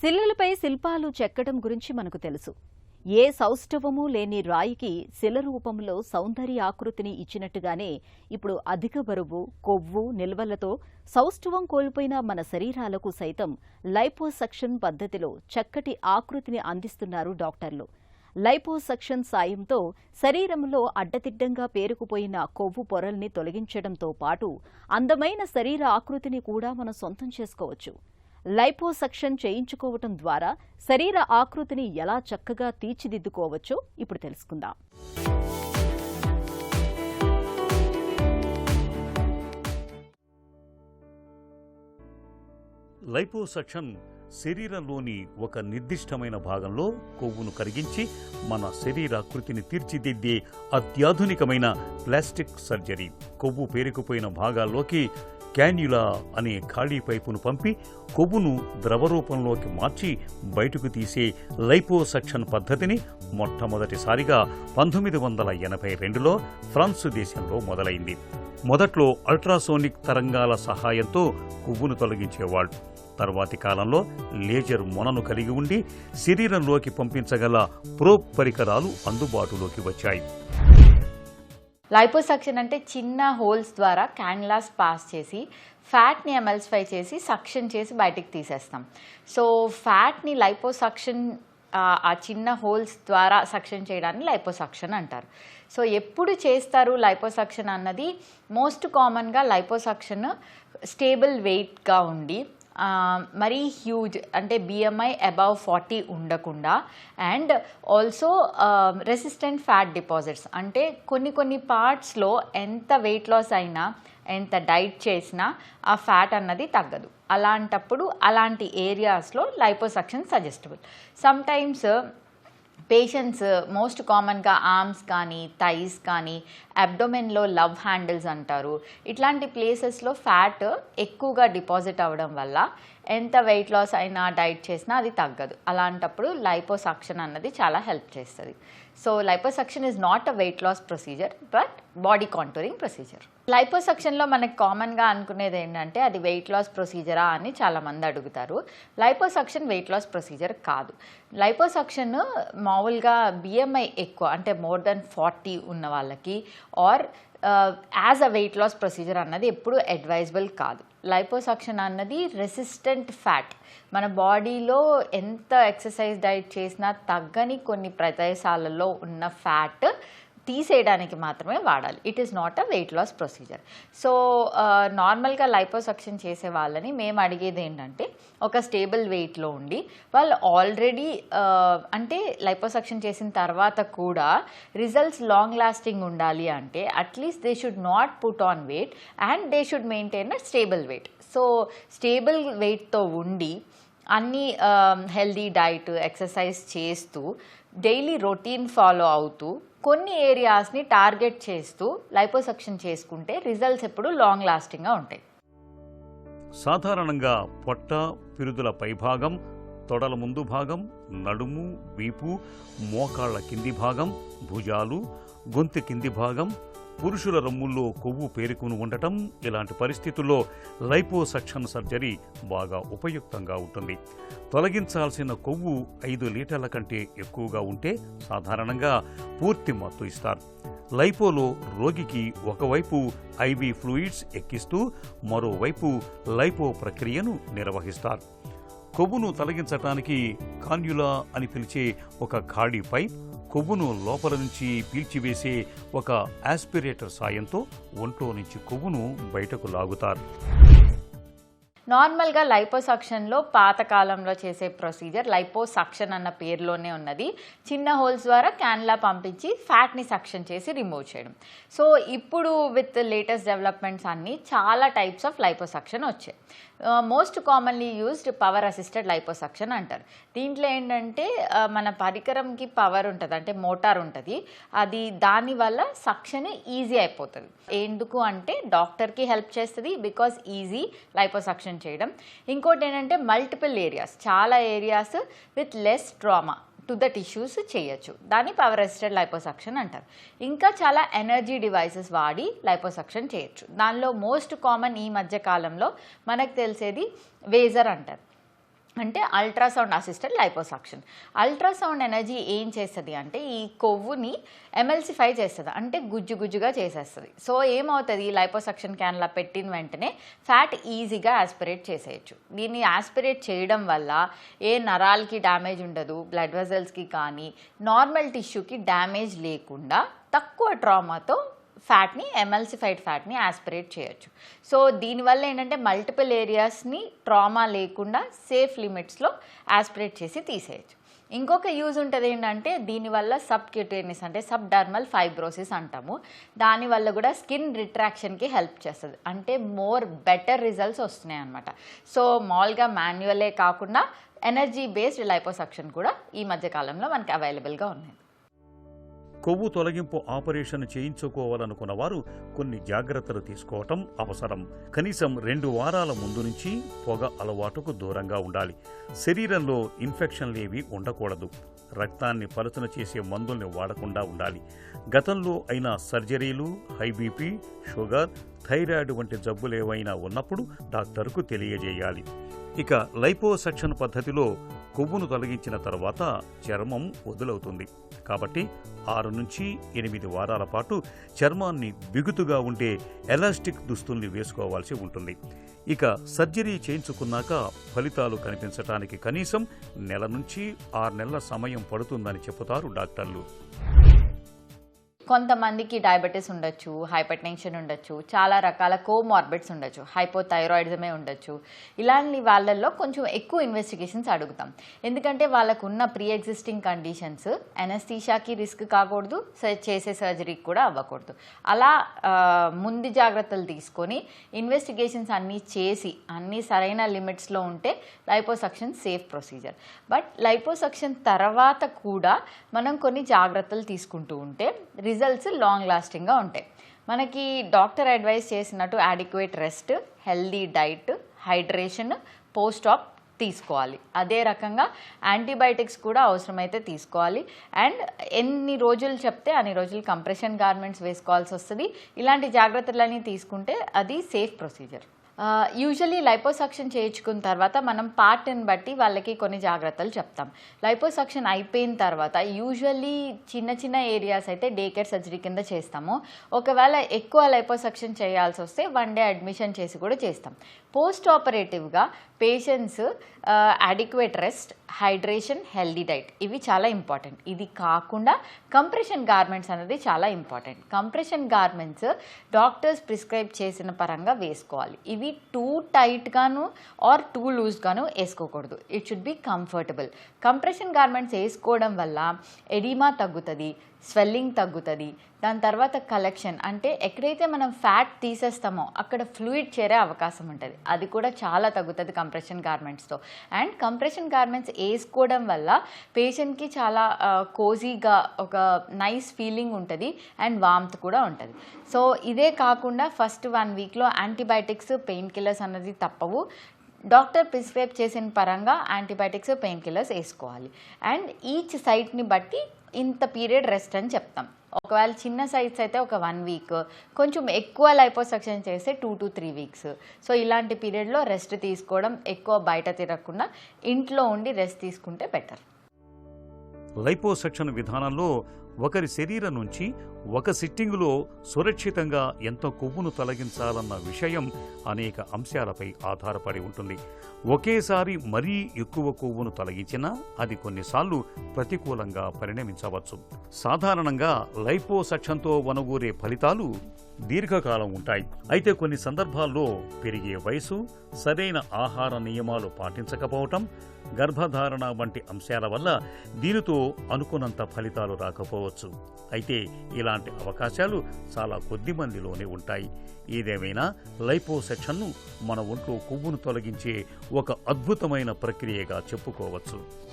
శిలలపై శిల్పాలు చెక్కడం గురించి మనకు తెలుసు. ఏ సౌష్ఠవమూ లేని రాయికి శిల రూపంలో సౌందర్య ఆకృతిని ఇచ్చినట్టుగానే ఇప్పుడు అధిక బరువు, కొవ్వు నిల్వలతో సౌష్ఠవం కోల్పోయిన మన శరీరాలకు సైతం లైపోసక్షన్ పద్ధతిలో చక్కటి ఆకృతిని అందిస్తున్నారు డాక్టర్లు. లైపోసక్షన్ సాయంతో శరీరంలో అడ్డదిడ్డంగా పేరుకుపోయిన కొవ్వు పొరల్ని తొలగించడంతో పాటు అందమైన శరీర ఆకృతిని కూడా మనం సొంతం చేసుకోవచ్చు. లైపోసక్షన్ చేయించుకోవటం ద్వారా శరీర ఆకృతిని ఎలా చక్కగా తీర్చిదిద్దుకోవచ్చో ఇప్పుడు తెలుసుకుందాం. లైపోసక్షన్ శరీరంలోని ఒక నిర్దిష్టమైన భాగంలో కొవ్వును కరిగించి మన శరీరాకృతిని తీర్చిదిద్దే అత్యాధునికమైన ప్లాస్టిక్ సర్జరీ. కొవ్వు పేరుకుపోయిన భాగాల్లోకి క్యాన్యులా అనే ఖాళీ పైపును పంపి కొవ్వును ద్రవరూపంలోకి మార్చి బయటకు తీసే లైపోసక్షన్ పద్ధతిని మొట్టమొదటిసారిగా 1982లో ఫ్రాన్స్ దేశంలో మొదలైంది. మొదట్లో అల్ట్రాసోనిక్ తరంగాల సహాయంతో కొవ్వును తొలగించేవాళ్ళు. తర్వాతి కాలంలో లేజర్ మొనను కలిగి ఉండి శరీరంలోకి పంపించగల ప్రోబ్ పరికరాలు అందుబాటులోకి వచ్చాయి. లైపోసక్షన్ అంటే చిన్న హోల్స్ ద్వారా క్యాన్యులాస్ పాస్ చేసి ఫ్యాట్ని ఎమల్సిఫై చేసి సక్షన్ చేసి బయటికి తీసేస్తాం. సో ఫ్యాట్ని లైపోసక్షన్ ఆ చిన్న హోల్స్ ద్వారా సక్షన్ చేయడాన్ని లైపోసక్షన్ అంటారు. సో ఎప్పుడు చేస్తారు లైపోసక్షన్ అన్నది మోస్ట్ కామన్గా లైపోసక్షన్ స్టేబుల్ వెయిట్గా ఉండి మరీ హ్యూజ్ అంటే BMI అబవ్ 40 ఉండకుండా and also resistant fat deposits అంటే కొన్ని పార్ట్స్లో ఎంత వెయిట్ లాస్ అయినా ఎంత డైట్ చేసినా ఆ ఫ్యాట్ అన్నది తగ్గదు. అలాంటప్పుడు అలాంటి ఏరియాస్లో liposuction suggestible. Sometimes patients most కామన్గా ఆర్మ్స్ కానీ థైస్ కానీ అబ్డోమెన్లో లవ్ హ్యాండిల్స్ అంటారు. ఇట్లాంటి ప్లేసెస్లో ఫ్యాట్ ఎక్కువగా డిపాజిట్ అవ్వడం వల్ల ఎంత వెయిట్ లాస్ అయినా డైట్ చేసినా అది తగ్గదు. అలాంటప్పుడు లైపోసక్షన్ అన్నది చాలా హెల్ప్ చేస్తుంది. So liposuction is not a weight loss procedure but body contouring procedure. లైపోసక్షన్లో మనకు కామన్గా అనుకునేది ఏంటంటే అది వెయిట్ లాస్ ప్రొసీజరా అని చాలామంది అడుగుతారు. లైపోసక్షన్ వెయిట్ లాస్ ప్రొసీజర్ కాదు. లైపోసక్షన్ మామూలుగా BMI ఎక్కువ అంటే మోర్ దెన్ 40 ఉన్న వాళ్ళకి or as a weight loss procedure అన్నది ఎప్పుడు అడ్వైజబుల్ కాదు. లైపోసక్షన్ అన్నది రెసిస్టెంట్ ఫ్యాట్ మన బాడీలో ఎంత ఎక్సర్సైజ్ డైట్ చేసినా తగ్గని కొన్ని ప్రదేశాలలో ఉన్న ఫ్యాట్ తీసేయడానికి మాత్రమే వాడాలి. It is not a weight loss procedure. So నార్మల్గా లైపోసక్షన్ చేసే వాళ్ళని మేము అడిగేది ఏంటంటే ఒక స్టేబుల్ వెయిట్లో ఉండి వాళ్ళు ఆల్రెడీ అంటే లైపోసక్షన్ చేసిన తర్వాత కూడా రిజల్ట్స్ లాంగ్ లాస్టింగ్ ఉండాలి అంటే at least they should not put on weight and they should maintain a stable weight. So stable వెయిట్తో ఉండి అన్ని హెల్దీ డైట్ ఎక్సర్సైజ్ చేస్తూ డైలీ రొటీన్ ఫాలో అవుతూ కొన్ని ఏరియాస్ని టార్గెట్ చేస్తూ లైపోసక్షన్ చేసుకుంటే రిజల్ట్స్ ఎప్పుడు లాంగ్ లాస్టింగ్గా ఉంటాయి. సాధారణంగా పొట్ట, పిరుదుల పైభాగం, తొడల ముందు భాగం, నడుము, వీపు, మోకాళ్ల కింది భాగం, భుజాలు, గొంతు కింది భాగం, పురుషుల రొమ్ముల్లో కొవ్వు పేరుకుని ఉండటం ఇలాంటి పరిస్థితుల్లో లైపోసక్షన్ సర్జరీ బాగా ఉపయుక్తంగా ఉంటుంది. తొలగించాల్సిన కొవ్వు 5 లీటర్ల కంటే ఎక్కువగా ఉంటే సాధారణంగా పూర్తి మత్తు ఇస్తారు. లైపోలో రోగికి ఒకవైపు IV ఫ్లూయిడ్స్ ఎక్కిస్తూ మరోవైపు లైపో ప్రక్రియను నిర్వహిస్తారు. కొవ్వును తొలగించటానికి కాన్యులా అని పిలిచే ఒక ఖాళీ పైప్, కొవ్వును లోపల నుంచి పీల్చివేసే ఒక ఆస్పిరేటర్ సాయంతో ఒంట్లో నుంచి కొవ్వును బయటకు లాగుతారు. నార్మల్గా లైపోసక్షన్లో పాతకాలంలో చేసే ప్రొసీజర్ లైపోసక్షన్ అన్న పేరులోనే ఉన్నది. చిన్న హోల్స్ ద్వారా క్యాన్లా పంపించి ఫ్యాట్ని సక్షన్ చేసి రిమూవ్ చేయడం. సో ఇప్పుడు విత్ లేటెస్ట్ డెవలప్మెంట్స్ అన్నీ చాలా టైప్స్ ఆఫ్ లైపోసక్షన్ వచ్చాయి. Most commonly used power assisted liposuction అంటారు. దీంట్లో ఏంటంటే మన పరికరంకి పవర్ ఉంటుంది అంటే మోటార్ ఉంటుంది. అది దానివల్ల సక్షన్ ఈజీ అయిపోతుంది. ఎందుకు అంటే డాక్టర్కి హెల్ప్ చేస్తుంది బికాజ్ ఈజీ లైపోసక్షన్ చేయడం. ఇంకోటి ఏంటంటే మల్టిపుల్ ఏరియాస్ చాలా areas with less trauma to the tissues చేయొచ్చు. దాన్ని పవర్ అసిస్టెడ్ లైపోసక్షన్ అంటారు. ఇంకా చాలా ఎనర్జీ డివైసెస్ వాడి లైపోసక్షన్ చేయొచ్చు. దానిలో మోస్ట్ కామన్ ఈ మధ్య కాలంలో మనకు తెలిసేది వేజర్ అంటారు. అంటే ultrasound assisted liposuction. Ultrasound energy ఏం చేస్తుంది అంటే ఈ కొవ్వుని ఎమల్సిఫై చేస్తుంది, అంటే గుజ్జు గుజ్జుగా చేసేస్తుంది. సో ఏమవుతుంది, లైపోసక్షన్ క్యాన్లా పెట్టిన వెంటనే ఫ్యాట్ ఈజీగా ఆస్పిరేట్ చేసేయచ్చు. దీన్ని ఆస్పిరేట్ చేయడం వల్ల ఏ నరాలకి డ్యామేజ్ ఉండదు, బ్లడ్ వెజల్స్కి కానీ నార్మల్ టిష్యూకి డ్యామేజ్ లేకుండా తక్కువ ట్రామాతో ఫ్యాట్ని, ఎమల్సిఫైడ్ ఫ్యాట్ని ఆస్పిరేట్ చేయొచ్చు. సో దీనివల్ల ఏంటంటే మల్టిపుల్ ఏరియాస్ని ట్రామా లేకుండా సేఫ్ లిమిట్స్లో ఆస్పిరేట్ చేసి తీసేయచ్చు. ఇంకొక యూజ్ ఉంటుంది ఏంటంటే దీనివల్ల సబ్క్యూటేనియస్ అంటే సబ్డర్మల్ ఫైబ్రోసిస్ అంటాము, దానివల్ల కూడా స్కిన్ రిట్రాక్షన్కి హెల్ప్ చేస్తుంది, అంటే బెటర్ రిజల్ట్స్ వస్తున్నాయి అన్నమాట. సో మామూలుగా మాన్యువలే కాకుండా ఎనర్జీ బేస్డ్ లైపోసక్షన్ కూడా ఈ మధ్య కాలంలో మనకి అవైలబుల్గా ఉన్నాయి. కొవ్వు తొలగింపు ఆపరేషన్ చేయించుకోవాలనుకున్న వారు కొన్ని జాగ్రత్తలు తీసుకోవటం అవసరం. కనీసం 2 వారాల ముందు నుంచి పొగ అలవాటుకు దూరంగా ఉండాలి. శరీరంలో ఇన్ఫెక్షన్లేవి ఉండకూడదు. రక్తాన్ని పలుచన చేసే మందుల్ని వాడకుండా ఉండాలి. గతంలో అయిన సర్జరీలు, హై బీపీ, షుగర్, థైరాయిడ్ వంటి జబ్బులేవైనా ఉన్నప్పుడు డాక్టర్కు తెలియజేయాలి. ఇక లైపోసక్షన్ పద్ధతిలో కొవ్వును తొలగించిన తర్వాత చర్మం వదులవుతుంది. కాబట్టి 6 నుంచి 8 వారాల పాటు చర్మాన్ని బిగుతుగా ఉండే ఎలాస్టిక్ దుస్తుల్ని వేసుకోవాల్సి ఉంటుంది. ఇక సర్జరీ చేయించుకున్నాక ఫలితాలు కనిపించడానికి కనీసం 1 నెల నుంచి 6 నెలల సమయం పడుతుందని చెబుతారు డాక్టర్లు. కొంతమందికి డయాబెటీస్ ఉండొచ్చు, హైపర్టెన్షన్ ఉండొచ్చు, చాలా రకాల కోమార్బిడ్స్ ఉండొచ్చు, హైపోథైరాయిడిజమే ఉండొచ్చు. ఇలాంటి వాళ్ళల్లో కొంచెం ఎక్కువ ఇన్వెస్టిగేషన్స్ అడుగుతాం, ఎందుకంటే వాళ్ళకు ఉన్న ప్రీ ఎగ్జిస్టింగ్ కండిషన్స్ ఎనస్థీషియాకి రిస్క్ కాకూడదు, చేసే సర్జరీకి కూడా అవ్వకూడదు. అలా ముందు జాగ్రత్తలు తీసుకొని ఇన్వెస్టిగేషన్స్ అన్నీ చేసి అన్నీ సరైన లిమిట్స్లో ఉంటే liposuction safe procedure. But liposuction తర్వాత కూడా మనం కొన్ని జాగ్రత్తలు తీసుకుంటూ ఉంటే రిజల్ట్స్ లాంగ్ లాస్టింగ్గా ఉంటాయి. మనకి డాక్టర్ అడ్వైస్ చేసినట్టు adequate rest, healthy diet, hydration, post ఆప్ తీసుకోవాలి. అదే రకంగా యాంటీబయాటిక్స్ కూడా అవసరమైతే తీసుకోవాలి. అండ్ ఎన్ని రోజులు చెప్తే అన్ని రోజులు కంప్రెషన్ గార్మెంట్స్ వేసుకోవాల్సి వస్తుంది. ఇలాంటి జాగ్రత్తలన్నీ తీసుకుంటే అది సేఫ్ ప్రొసీజర్. యూజువలీ లైపోసక్షన్ చేయించుకున్న తర్వాత మనం పార్ట్ని బట్టి వాళ్ళకి కొన్ని జాగ్రత్తలు చెప్తాం. లైపోసక్షన్ అయిపోయిన తర్వాత యూజువల్లీ చిన్న చిన్న ఏరియాస్ అయితే డే కేర్ సర్జరీ కింద చేస్తాము. ఒకవేళ ఎక్కువ లైపోసక్షన్ చేయాల్సి వస్తే 1 డే అడ్మిషన్ చేసి కూడా చేస్తాం. పోస్ట్ ఆపరేటివ్గా patients adequate rest, hydration, healthy diet ఇవి చాలా ఇంపార్టెంట్. ఇది కాకుండా కంప్రెషన్ గార్మెంట్స్ అనేది చాలా important. Compression garments doctors prescribe చేసిన పరంగా వేసుకోవాలి. ఇవి టూ టైట్గాను ఆర్ టూ లూజ్గాను వేసుకోకూడదు. It should be comfortable. Compression garments వేసుకోవడం వల్ల ఎడిమా తగ్గుతుంది, స్వెల్లింగ్ తగ్గుతుంది. దాని తర్వాత కలెక్షన్ అంటే ఎక్కడైతే మనం ఫ్యాట్ తీసేస్తామో అక్కడ ఫ్లూయిడ్ చేరే అవకాశం ఉంటుంది, అది కూడా చాలా తగ్గుతుంది కంప్రెషన్ గార్మెంట్స్తో. అండ్ కంప్రెషన్ గార్మెంట్స్ వేసుకోవడం వల్ల పేషెంట్కి చాలా కోజీగా ఒక నైస్ ఫీలింగ్ ఉంటుంది అండ్ వామ్త్ కూడా ఉంటుంది. సో ఇదే కాకుండా ఫస్ట్ 1 వీక్లో యాంటీబయాటిక్స్, పెయిన్ కిల్లర్స్ అన్నది తప్పవు. డాక్టర్ ప్రిస్క్రైబ్ చేసిన పరంగా యాంటీబయాటిక్స్, పెయిన్ కిల్లర్స్ వేసుకోవాలి. అండ్ ఈచ్ సైట్ని బట్టి ఇంత పీరియడ్ రెస్ట్ అని చెప్తాం. ఒకవేళ చిన్న సైట్స్ అయితే ఒక 1 వీక్, కొంచెం ఎక్కువ లైపోసక్షన్ చేస్తే 2 to 3 వీక్స్. సో ఇలాంటి పీరియడ్లో రెస్ట్ తీసుకోవడం, ఎక్కువ బయట తిరగకుండా ఇంట్లో ఉండి రెస్ట్ తీసుకుంటే బెటర్. లైపోసక్షన్ విధానంలో ఒకరి శరీరం నుంచి ఒక సిట్టింగులో సురక్షితంగా ఎంత కొవ్వును తొలగించాలన్న విషయం అనేక అంశాలపై ఆధారపడి ఉంటుంది. ఒకేసారి మరీ ఎక్కువ కొవ్వును తొలగించినా అది కొన్నిసార్లు ప్రతికూలంగా పరిణమించవచ్చు. సాధారణంగా లైపోసక్షన్తో వనగూరే ఫలితాలు దీర్ఘకాలం ఉంటాయి. అయితే కొన్ని సందర్భాల్లో పెరిగే వయసు, సరైన ఆహార నియమాలు పాటించకపోవటం, గర్భధారణ వంటి అంశాల వల్ల దీనితో అనుకున్నంత ఫలితాలు రాకపోవచ్చు. అయితే ఇలాంటి అవకాశాలు చాలా కొద్ది మందిలోనే ఉంటాయి. ఏదేమైనా లైపోసక్షన్ను మన ఒంట్లో కొవ్వును తొలగించే ఒక అద్భుతమైన ప్రక్రియగా చెప్పుకోవచ్చు.